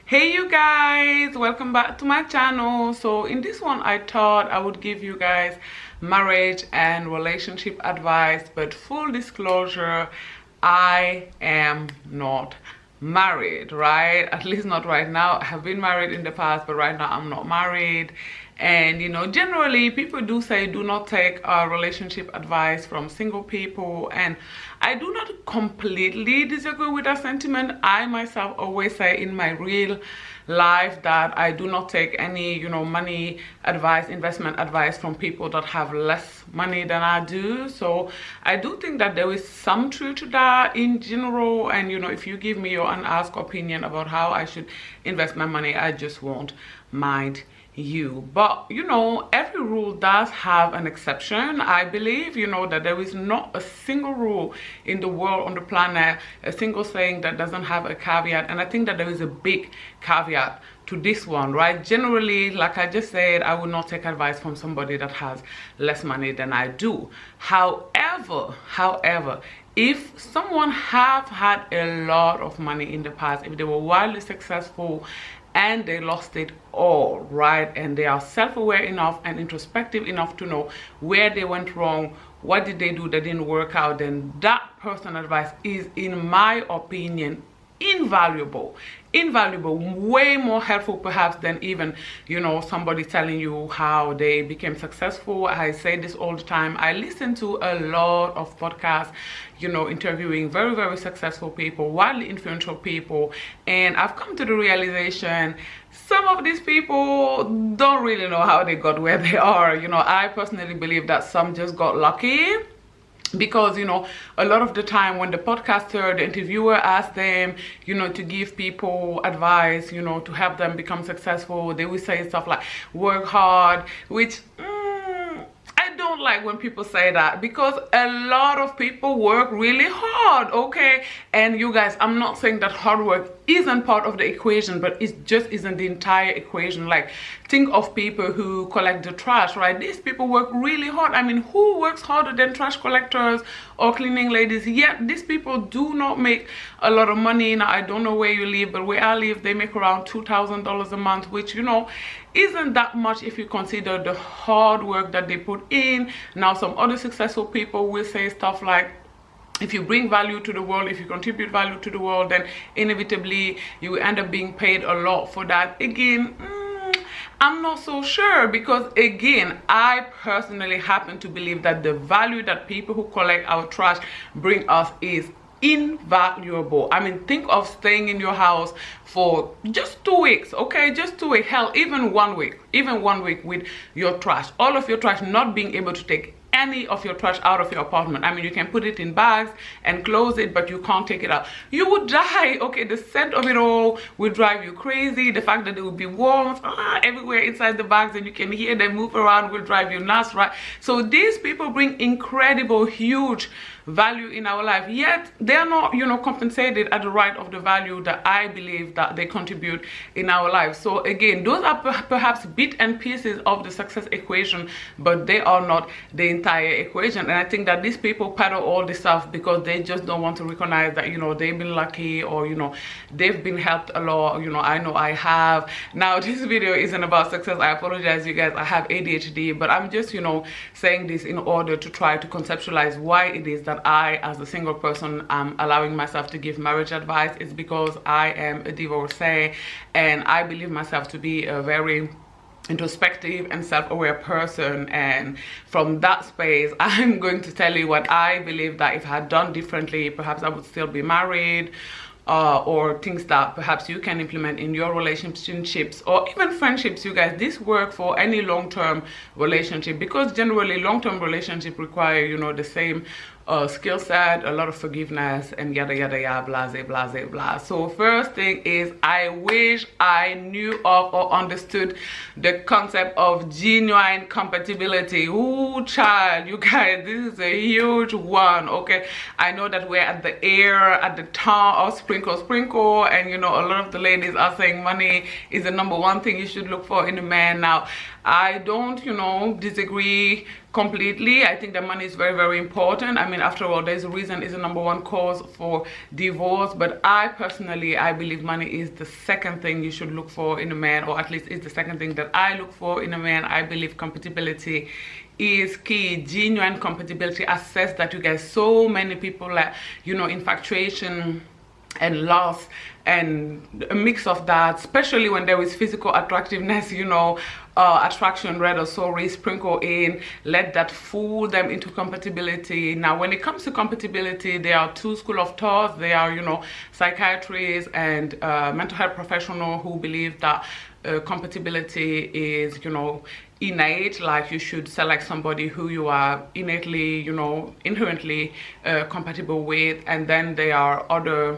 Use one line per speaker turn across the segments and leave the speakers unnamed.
Hey you guys, welcome back to my channel. So in this one I thought I would give you guys marriage and relationship advice, but full disclosure, I am not married, right? At least not right now. I have been married in the past, but right now I'm not married. And generally people do say do not take relationship advice from single people, and I do not completely disagree with that sentiment. I myself always say in my real life that I do not take any money advice, investment advice from people that have less money than I do. So I do think that there is some truth to that in general, and if you give me your unasked opinion about how I should invest my money, I just won't mind you. But every rule does have an exception. I believe that there is not a single rule in the world, on the planet, a single saying that doesn't have a caveat. And I think that there is a big caveat to this one, right? Generally, like I just said, I will not take advice from somebody that has less money than I do. However, if someone have had a lot of money in the past, if they were wildly successful and they lost it all, right, and they are self-aware enough and introspective enough to know where they went wrong, what did they do that didn't work out, then that person's advice is, in my opinion, invaluable, way more helpful perhaps than even somebody telling you how they became successful. I say this all the time. I listen to a lot of podcasts interviewing very, very successful people, wildly influential people, and I've come to the realization some of these people don't really know how they got where they are. I personally believe that some just got lucky, because a lot of the time when the podcaster, the interviewer asks them to give people advice, to help them become successful, they will say stuff like work hard, which I don't like when people say that, because a lot of people work really hard, okay? And you guys, I'm not saying that hard work isn't part of the equation, but it just isn't the entire equation. Like, think of people who collect the trash, right? These people work really hard. I mean, who works harder than trash collectors or cleaning ladies? Yet these people do not make a lot of money. Now, I don't know where you live, but where I live, they make around $2,000 a month, which isn't that much if you consider the hard work that they put in. Now, some other successful people will say stuff like, if you bring value to the world, if you contribute value to the world, then inevitably you will end up being paid a lot for that. Again, I'm not so sure, because again, I personally happen to believe that the value that people who collect our trash bring us is invaluable. I mean, think of staying in your house for just 2 weeks, okay? Just 2 weeks, hell, even 1 week, with your trash, all of your trash, not being able to take any of your trash out of your apartment. I mean, you can put it in bags and close it, but you can't take it out. You would die, okay? The scent of it all will drive you crazy. The fact that there will be worms everywhere inside the bags and you can hear them move around will drive you nuts, right? So these people bring incredible, huge value in our life, yet they're not compensated at the right of the value that I believe that they contribute in our lives. So again, those are perhaps bits and pieces of the success equation, but they are not the entire equation. And I think that these people peddle all this stuff because they just don't want to recognize that they've been lucky, or they've been helped a lot. I know I have. Now, this video isn't about success. I apologize, you guys, I have ADHD, but I'm just saying this in order to try to conceptualize why it is that I, as a single person, am allowing myself to give marriage advice. Is because I am a divorcee, and I believe myself to be a very introspective and self-aware person, and from that space I'm going to tell you what I believe that if I had done differently, perhaps I would still be married, or things that perhaps you can implement in your relationships or even friendships. You guys, this works for any long-term relationship, because generally long-term relationship require the same skill set, a lot of forgiveness, and yada yada yada, blase blase blah. So first thing is, I wish I knew of or understood the concept of genuine compatibility. Ooh, child, you guys, this is a huge one, okay? I know that we're at the town of sprinkle, and a lot of the ladies are saying money is the #1 thing you should look for in a man. Now, I don't, you know, disagree completely. I think that money is very, very important. I mean, after all, there's a reason it's the #1 cause for divorce. But I personally, I believe money is the second thing you should look for in a man, or at least is the second thing that I look for in a man. I believe compatibility is key. Genuine compatibility. Assess that, you guys. So many people, like, you know, infatuation and lust and a mix of that, especially when there is physical attractiveness, you know, attraction, red or sorry, sprinkle in, let that fool them into compatibility. Now, when it comes to compatibility, there are two schools of thought. There are, you know, psychiatrists and mental health professionals who believe that compatibility is, you know, innate, like you should select somebody who you are innately, you know, inherently compatible with. And then there are other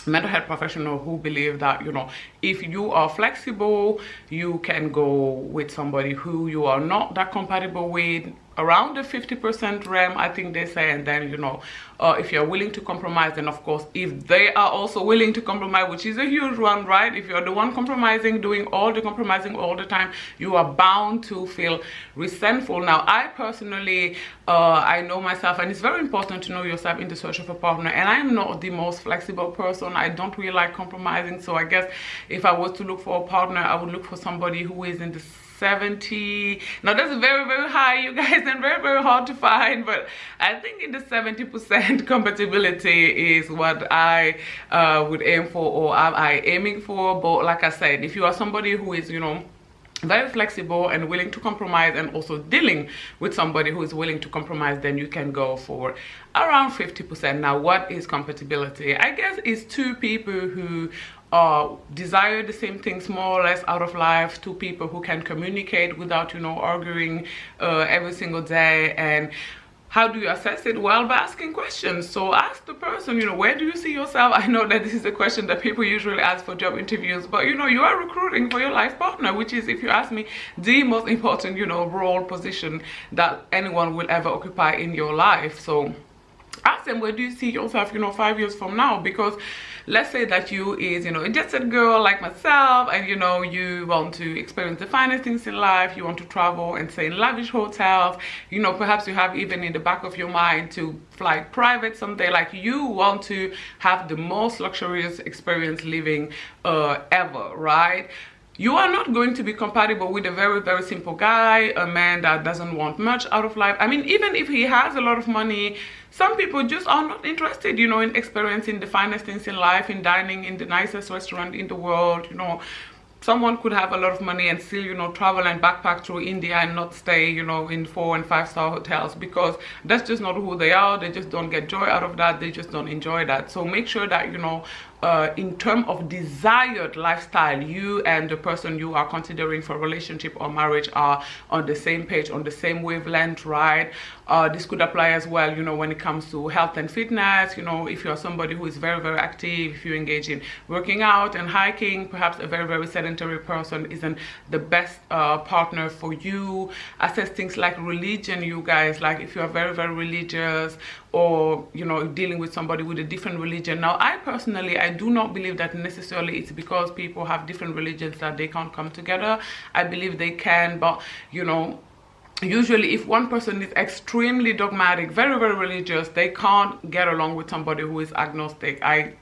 mental health professional who believe that, you know, if you are flexible, you can go with somebody who you are not that compatible with, around the 50% realm, I think they say. And then, you know, if you're willing to compromise, then of course, if they are also willing to compromise, which is a huge one, right? If you're the one compromising, doing all the compromising all the time, you are bound to feel resentful. Now, I personally, I know myself, and it's very important to know yourself in the search of a partner. And I'm not the most flexible person. I don't really like compromising. So I guess if I was to look for a partner, I would look for somebody who is in the 70. Now that's very, very high, you guys, and very, very hard to find, but I think in the 70% compatibility is what I would aim for, or am I aiming for. But like I said, if you are somebody who is, you know, very flexible and willing to compromise, and also dealing with somebody who is willing to compromise, then you can go for around 50%. Now, what is compatibility? I guess it's two people who desire the same things more or less out of life, two people who can communicate without, you know, arguing every single day. And how do you assess it? Well, by asking questions. So ask the person, you know, where do you see yourself? I know that this is a question that people usually ask for job interviews, but, you know, you are recruiting for your life partner, which is, if you ask me, the most important, you know, role, position that anyone will ever occupy in your life. So ask them, where do you see yourself, you know, 5 years from now? Because let's say that you is, you know, a jet set girl like myself, and, you know, you want to experience the finest things in life, you want to travel and stay in lavish hotels, you know, perhaps you have even in the back of your mind to fly private someday. Like, you want to have the most luxurious experience living ever, right? You are not going to be compatible with a very, very simple guy, a man that doesn't want much out of life. I mean, even if he has a lot of money, some people just are not interested, you know, in experiencing the finest things in life, in dining in the nicest restaurant in the world. You know, someone could have a lot of money and still, you know, travel and backpack through India and not stay, you know, in 4- and 5-star hotels, because that's just not who they are. They just don't get joy out of that. They just don't enjoy that. So make sure that, you know, in terms of desired lifestyle, you and the person you are considering for relationship or marriage are on the same page, on the same wavelength, right? This could apply as well, you know, when it comes to health and fitness. You know, if you're somebody who is very, very active, if you engage in working out and hiking, perhaps a very, very sedentary person isn't the best partner for you. Assess things like religion, you guys. Like, if you're very, very religious, or, you know, dealing with somebody with a different religion. Now, I personally, I do not believe that necessarily it's because people have different religions that they can't come together. I believe they can, but, you know, usually if one person is extremely dogmatic, very, very religious, they can't get along with somebody who is agnostic. I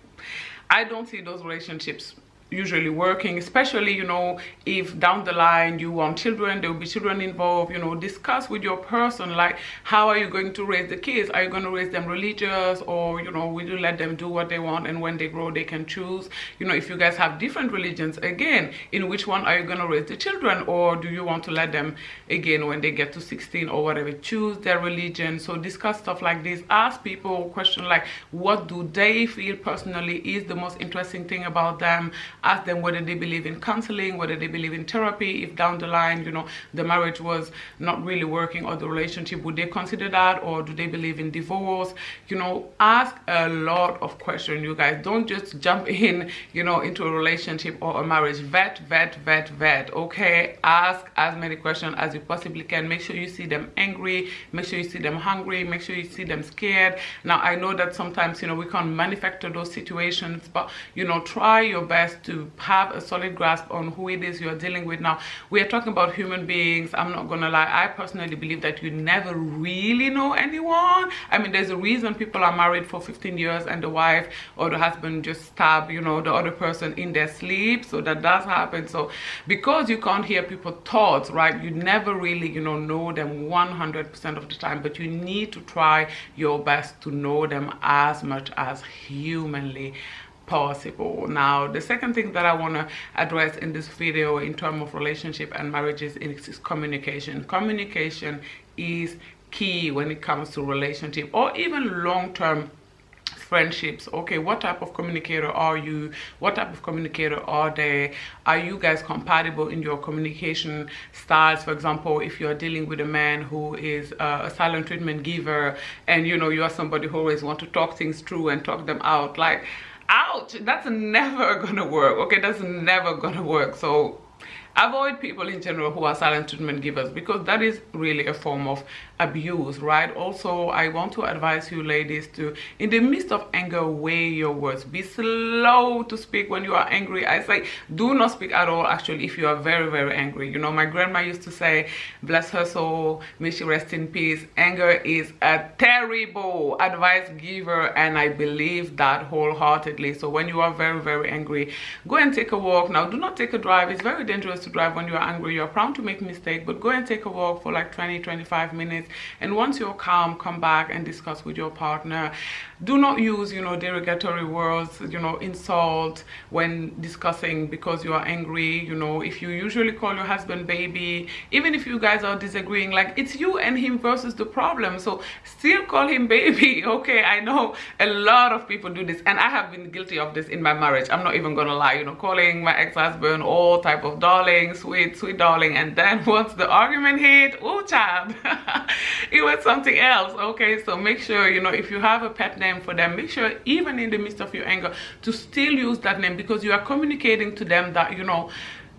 don't see those relationships usually working, especially, you know, if down the line you want children, there will be children involved. You know, discuss with your person, like, how are you going to raise the kids? Are you going to raise them religious, or, you know, will you let them do what they want, and when they grow they can choose? You know, if you guys have different religions, again, in which one are you going to raise the children? Or do you want to let them, again, when they get to 16 or whatever, choose their religion? So discuss stuff like this. Ask people questions like, what do they feel personally is the most interesting thing about them? Ask them whether they believe in counseling, whether they believe in therapy. If down the line, you know, the marriage was not really working, or the relationship, would they consider that? Or do they believe in divorce? You know, ask a lot of questions, you guys. Don't just jump in, you know, into a relationship or a marriage. Vet, okay? Ask as many questions as you possibly can. Make sure you see them angry. Make sure you see them hungry. Make sure you see them scared. Now, I know that sometimes, you know, we can't manufacture those situations, but, you know, try your best to to have a solid grasp on who it is you're dealing with. Now, we are talking about human beings. I'm not gonna lie, I personally believe that you never really know anyone. I mean, there's a reason people are married for 15 years and the wife or the husband just stab, you know, the other person in their sleep. So that does happen. So because you can't hear people's thoughts, right, you never really, you know them 100% of the time, but you need to try your best to know them as much as humanly possible. Now, the second thing that I want to address in this video in terms of relationship and marriages is communication. Communication is key when it comes to relationship or even long-term friendships. Okay, what type of communicator are you? What type of communicator are they? Are you guys compatible in your communication styles? For example, if you're dealing with a man who is a silent treatment giver, and you know you are somebody who always want to talk things through and talk them out, like, ouch, that's never gonna work. Okay, that's never gonna work. So avoid people in general who are silent treatment givers, because that is really a form of abuse, right? Also, I want to advise you ladies to, in the midst of anger, weigh your words. Be slow to speak when you are angry. I say do not speak at all, actually, if you are very, very angry. You know, my grandma used to say, bless her soul, may she rest in peace, anger is a terrible advice giver, and I believe that wholeheartedly. So when you are very, very angry, go and take a walk. Now, do not take a drive. It's very dangerous to drive when you're angry. You're prone to make mistakes, but go and take a walk for like 20-25 minutes, and once you're calm, come back and discuss with your partner. Do not use, you know, derogatory words, you know, insult when discussing because you are angry. You know, if you usually call your husband baby, even if you guys are disagreeing, like, it's you and him versus the problem, so still call him baby. Okay, I know a lot of people do this, and I have been guilty of this in my marriage. I'm not even gonna lie, you know, calling my ex-husband all type of darling, sweet darling, and then once the argument hit, oh child, it was something else. Okay, so make sure, you know, if you have a pet name for them, make sure even in the midst of your anger to still use that name, because you are communicating to them that, you know,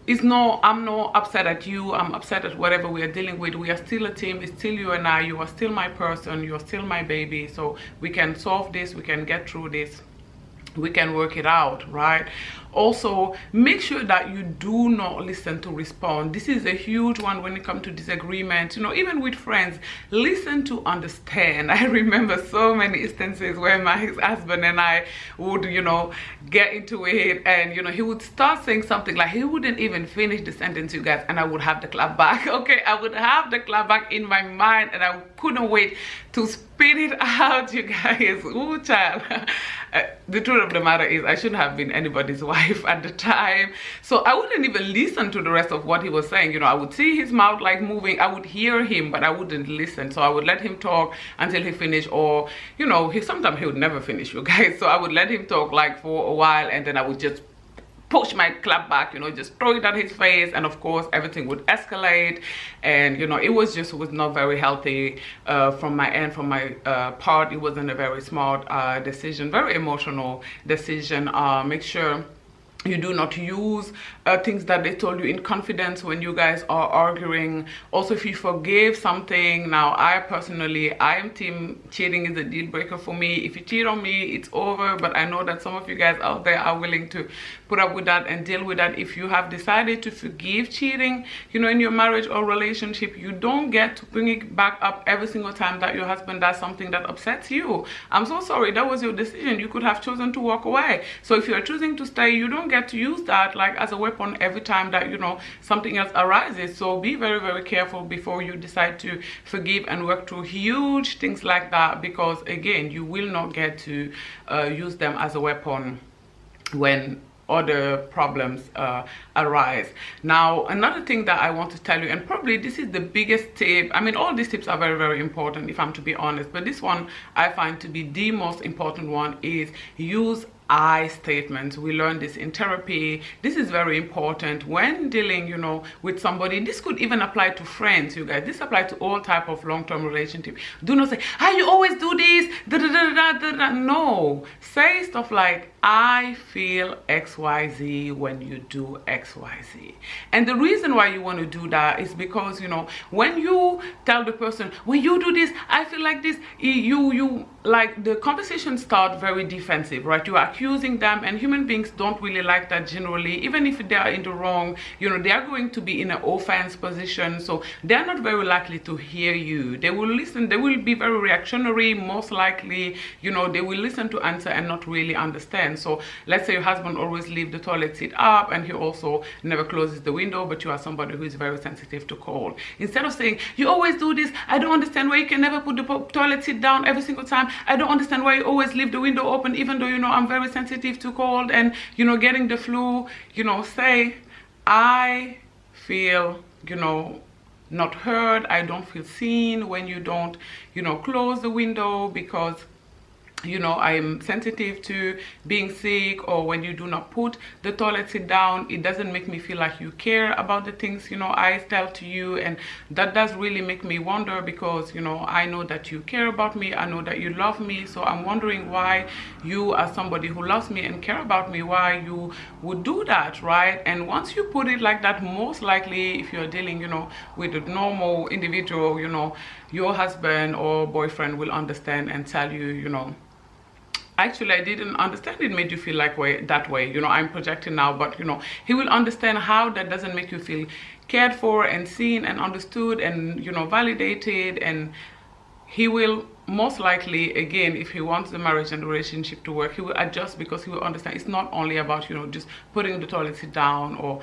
it's no, I'm not upset at you, I'm upset at whatever we are dealing with. We are still a team. It's still you and I. You are still my person, you are still my baby, so we can solve this, we can get through this, we can work it out, right? Also, make sure that you do not listen to respond. This is a huge one when it comes to disagreement. You know, even with friends, listen to understand. I remember so many instances where my husband and I would, you know, get into it, and you know, he would start saying something like, he wouldn't even finish the sentence, you guys, and I would have the clap back. Okay, I would have the clap back in my mind, and I couldn't wait to spit it out, you guys. Ooh, child. The truth of the matter is, I shouldn't have been anybody's wife at the time, so I wouldn't even listen to the rest of what he was saying. You know, I would see his mouth like moving, I would hear him, but I wouldn't listen. So I would let him talk until he finished, or you know, sometimes he would never finish, you guys. So I would let him talk like for a while, and then I would just push my clap back, you know, just throw it at his face, and of course everything would escalate, and you know, it was not very healthy from my end, from my part. It wasn't a very smart decision, very emotional decision. Make sure you do not use things that they told you in confidence when you guys are arguing. Also, if you forgive something, now I am team cheating is a deal breaker for me. If you cheat on me, it's over, but I know that some of you guys out there are willing to put up with that and deal with that. If you have decided to forgive cheating, you know, in your marriage or relationship, you don't get to bring it back up every single time that your husband does something that upsets you. I'm so sorry, that was your decision. You could have chosen to walk away. So if you're choosing to stay, you don't get to use that like as a weapon every time that, you know, something else arises. So be very, very careful before you decide to forgive and work through huge things like that, because again, you will not get to use them as a weapon when other problems arise. Now, another thing that I want to tell you, and probably this is the biggest tip, I mean, all these tips are very, very important if I'm to be honest, but this one I find to be the most important one, is use I statements. We learn this in therapy. This is very important when dealing, you know, with somebody. This could even apply to friends, you guys. This applies to all type of long-term relationship. Do not say, you always do this, da, da, da, da, da, da. No, say stuff like, I feel XYZ when you do XYZ. And the reason why you want to do that is because, you know, when you tell the person, when you do this, I feel like this, you like the conversation starts very defensive, right? You are accusing them, and human beings don't really like that generally. Even if they are in the wrong, you know, they are going to be in an offense position, so they are not very likely to hear you. They will listen, they will be very reactionary, most likely, you know, they will listen to answer and not really understand. So let's say your husband always leave the toilet seat up and he also never closes the window, but you are somebody who is very sensitive to cold. Instead of saying, you always do this, I don't understand why you can never put the toilet seat down every single time, I don't understand why you always leave the window open, even though, you know, I'm very sensitive to cold and, you know, getting the flu, you know, say, I feel, you know, not heard, I don't feel seen when you don't, you know, close the window, because, you know, I'm sensitive to being sick, or when you do not put the toilet seat down, it doesn't make me feel like you care about the things, you know, I tell to you. And that does really make me wonder, because, you know, I know that you care about me, I know that you love me, so I'm wondering why you, as somebody who loves me and care about me, why you would do that, right? And once you put it like that, most likely if you're dealing, you know, with a normal individual, you know, your husband or boyfriend will understand and tell you, you know, actually I didn't understand it made you feel like that way, you know, I'm projecting now, but, you know, he will understand how that doesn't make you feel cared for and seen and understood and, you know, validated. And he will most likely, again, if he wants the marriage and the relationship to work, he will adjust, because he will understand it's not only about, you know, just putting the toilet seat down or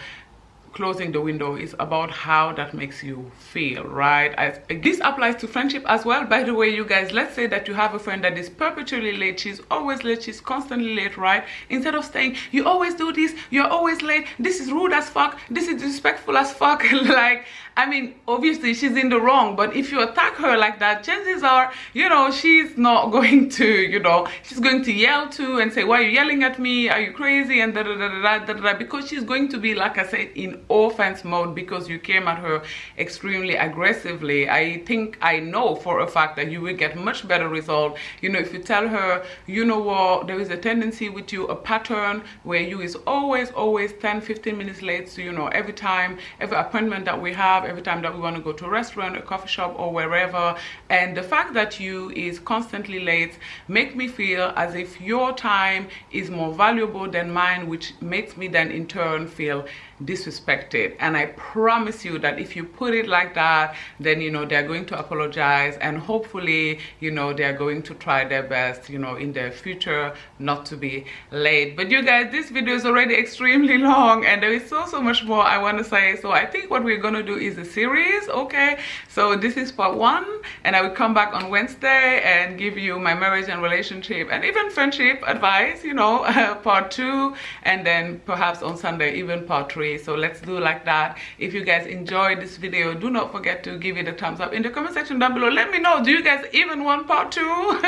closing the window. Is about how that makes you feel, right? This applies to friendship as well, by the way, you guys. Let's say that you have a friend that is perpetually late, she's always late, she's constantly late, right? Instead of saying, you always do this, you're always late, this is rude as fuck, this is disrespectful as fuck, like, I mean, obviously she's in the wrong, but if you attack her like that, chances are, you know, she's not going to, you know, she's going to yell too and say, why are you yelling at me, are you crazy, and da da da da da da, because she's going to be, like I said, in offense mode, because you came at her extremely aggressively. I think I know for a fact that you will get much better result, you know, if you tell her, you know what, there is a tendency with you, a pattern where you is always 10-15 minutes late. So, you know, every time, every appointment that we have, every time that we want to go to a restaurant, a coffee shop, or wherever, and the fact that you is constantly late make me feel as if your time is more valuable than mine, which makes me then in turn feel disrespected. And I promise you that if you put it like that, then, you know, they're going to apologize, and hopefully, you know, they're going to try their best, you know, in the future not to be late. But you guys, this video is already extremely long, and there is so much more I want to say. So I think what we're gonna do is a series, okay? So this is part 1, and I will come back on Wednesday and give you my marriage and relationship and even friendship advice, you know, part 2, and then perhaps on Sunday even part 3. So let's do like that. If you guys enjoyed this video, do not forget to give it a thumbs up in the comment section down below. Let me know, do you guys even want part 2?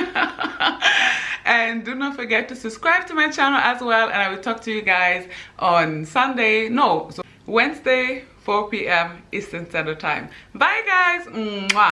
And do not forget to subscribe to my channel as well, and I will talk to you guys on Wednesday 4 p.m. Eastern Standard Time. Bye guys. Mwah.